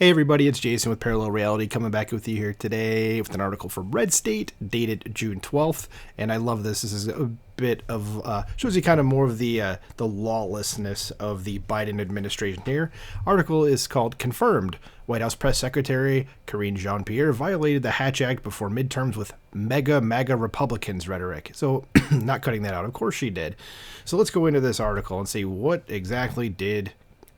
Hey everybody, it's Jason with Parallel Reality coming back with you here today with an article from Red State dated June 12th. And I love this. This is a bit of, shows you kind of more of the lawlessness of the Biden administration here. Article is called Confirmed. White House Press Secretary Karine Jean-Pierre violated the Hatch Act before midterms with mega MAGA Republicans rhetoric. So not cutting that out. Of course she did. So let's go into this article and see what exactly did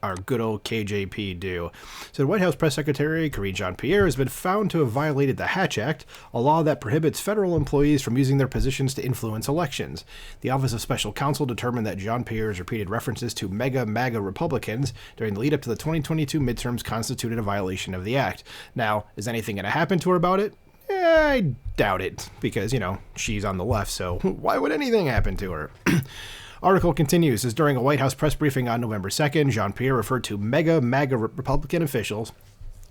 our good old KJP do. So the White House Press Secretary Karine Jean-Pierre has been found to have violated the Hatch Act, a law that prohibits federal employees from using their positions to influence elections. The Office of Special Counsel determined that Jean-Pierre's repeated references to mega MAGA Republicans during the lead up to the 2022 midterms constituted a violation of the act. Now, is anything going to happen to her about it? I doubt it, because, she's on the left, so why would anything happen to her? Article continues, as during a White House press briefing on November 2nd, Jean-Pierre referred to mega MAGA Republican officials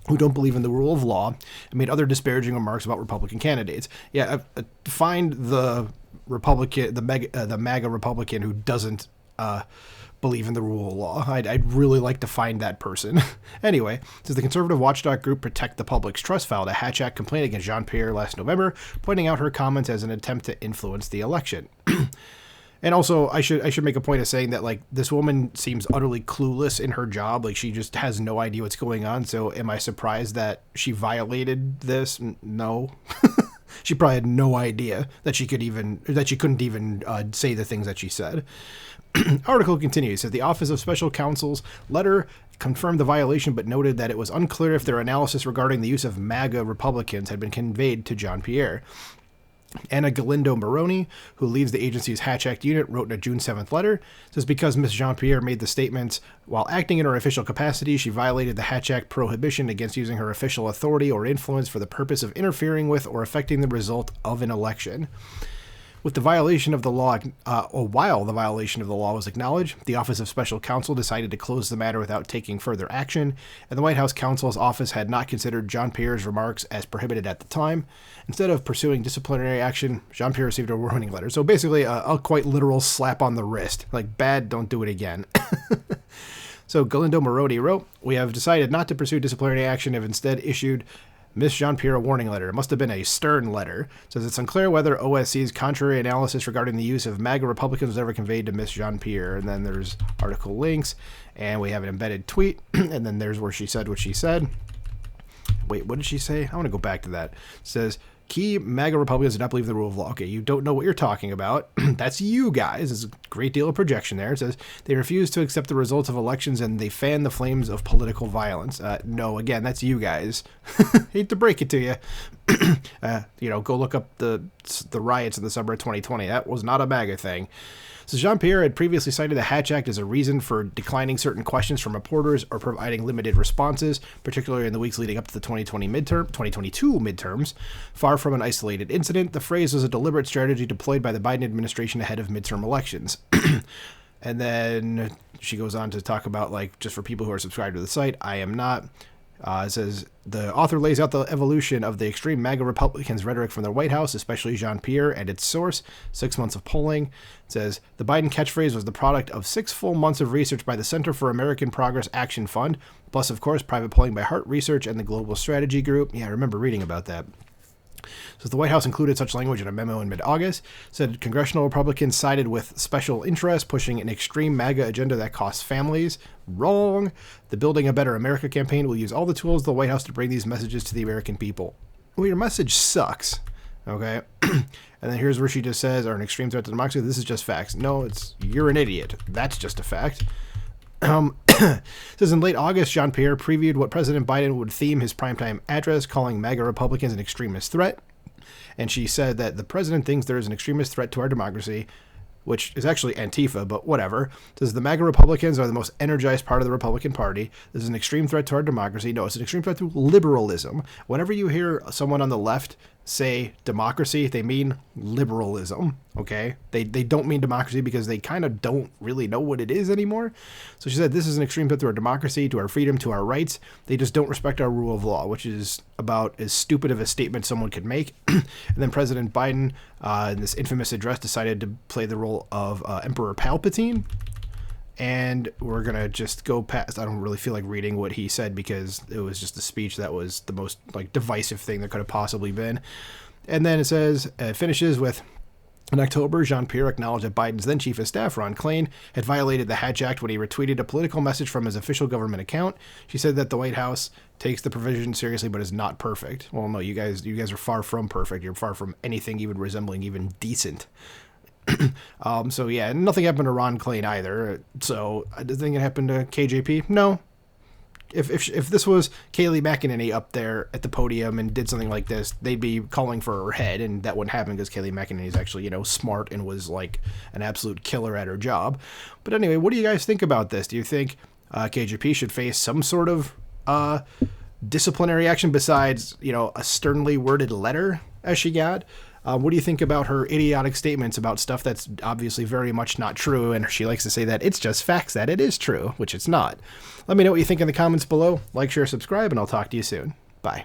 who don't believe in the rule of law and made other disparaging remarks about Republican candidates. Yeah, find the Republican, the MAGA Republican who doesn't believe in the rule of law. I'd really like to find that person. Anyway, says the conservative watchdog group Protect the Public's Trust filed a Hatch Act complaint against Jean-Pierre last November, pointing out her comments as an attempt to influence the election. And also, I should make a point of saying that, this woman seems utterly clueless in her job. She just has no idea what's going on. So am I surprised that she violated this? No. She probably had no idea that she couldn't even say the things that she said. Article continues, says the Office of Special Counsel's letter confirmed the violation, but noted that it was unclear if their analysis regarding the use of MAGA Republicans had been conveyed to Jean-Pierre. Anna Galindo Maroney, who leads the agency's Hatch Act unit, wrote in a June 7th letter, says because Ms. Jean-Pierre made the statements while acting in her official capacity, she violated the Hatch Act prohibition against using her official authority or influence for the purpose of interfering with or affecting the result of an election. With the violation of the law, while the violation of the law was acknowledged, the Office of Special Counsel decided to close the matter without taking further action, and the White House counsel's office had not considered Jean-Pierre's remarks as prohibited at the time. Instead of pursuing disciplinary action, Jean-Pierre received a warning letter. So basically, a quite literal slap on the wrist. Bad, don't do it again. So Galindo Maroney wrote, "We have decided not to pursue disciplinary action and have instead issued Miss Jean-Pierre a warning letter. It must have been a stern letter. Says it's unclear whether OSC's contrary analysis regarding the use of MAGA Republicans was ever conveyed to Miss Jean-Pierre." And then there's article links, and we have an embedded tweet, and then there's where she said what she said. Wait, what did she say? I want to go back to that. It says, key MAGA Republicans do not believe the rule of law. Okay, you don't know what you're talking about. That's you guys. There's a great deal of projection there. It says they refuse to accept the results of elections and they fan the flames of political violence. No, again, that's you guys. Hate to break it to you. Go look up the riots in the summer of 2020. That was not a MAGA thing. So Jean-Pierre had previously cited the Hatch Act as a reason for declining certain questions from reporters or providing limited responses, particularly in the weeks leading up to the 2022 midterms. Far from an isolated incident, the phrase was a deliberate strategy deployed by the Biden administration ahead of midterm elections. And then she goes on to talk about, just for people who are subscribed to the site, I am not. It says, the author lays out the evolution of the extreme MAGA Republicans' rhetoric from the White House, especially Jean-Pierre, and its source, 6 months of polling. It says, the Biden catchphrase was the product of 6 full months of research by the Center for American Progress Action Fund, plus, of course, private polling by Hart Research and the Global Strategy Group. Yeah, I remember reading about that. So the White House included such language in a memo in mid-August, said congressional Republicans sided with special interests, pushing an extreme MAGA agenda that costs families. Wrong. The Building a Better America campaign will use all the tools of the White House to bring these messages to the American people. Well, your message sucks. Okay. And then here's where she just says, are an extreme threat to democracy. This is just facts. No, you're an idiot. That's just a fact. Says in late August, Jean-Pierre previewed what President Biden would theme his primetime address, calling MAGA Republicans an extremist threat. And she said that the president thinks there is an extremist threat to our democracy, which is actually Antifa, but whatever. Says the MAGA Republicans are the most energized part of the Republican Party. This is an extreme threat to our democracy. No, it's an extreme threat to liberalism. Whenever you hear someone on the left say democracy, they mean liberalism, okay? They don't mean democracy because they kind of don't really know what it is anymore. So she said this is an extreme threat to our democracy, to our freedom, to our rights. They just don't respect our rule of law, which is about as stupid of a statement someone could make. And then President Biden, in this infamous address, decided to play the role of Emperor Palpatine. And we're going to just go past. I don't really feel like reading what he said because it was just a speech that was the most like divisive thing there could have possibly been. And then it says, finishes with, in October, Jean-Pierre acknowledged that Biden's then chief of staff, Ron Klain, had violated the Hatch Act when he retweeted a political message from his official government account. She said that the White House takes the provision seriously but is not perfect. Well, no, you guys are far from perfect. You're far from anything even resembling even decent. So yeah, nothing happened to Ron Klain either. So does anything happen to KJP? No. If this was Kayleigh McEnany up there at the podium and did something like this, they'd be calling for her head, and that wouldn't happen because Kayleigh McEnany is actually, smart and was like an absolute killer at her job. But anyway, what do you guys think about this? Do you think KJP should face some sort of disciplinary action besides, a sternly worded letter as she got? What do you think about her idiotic statements about stuff that's obviously very much not true? And she likes to say that it's just facts that it is true, which it's not. Let me know what you think in the comments below. Like, share, subscribe, and I'll talk to you soon. Bye.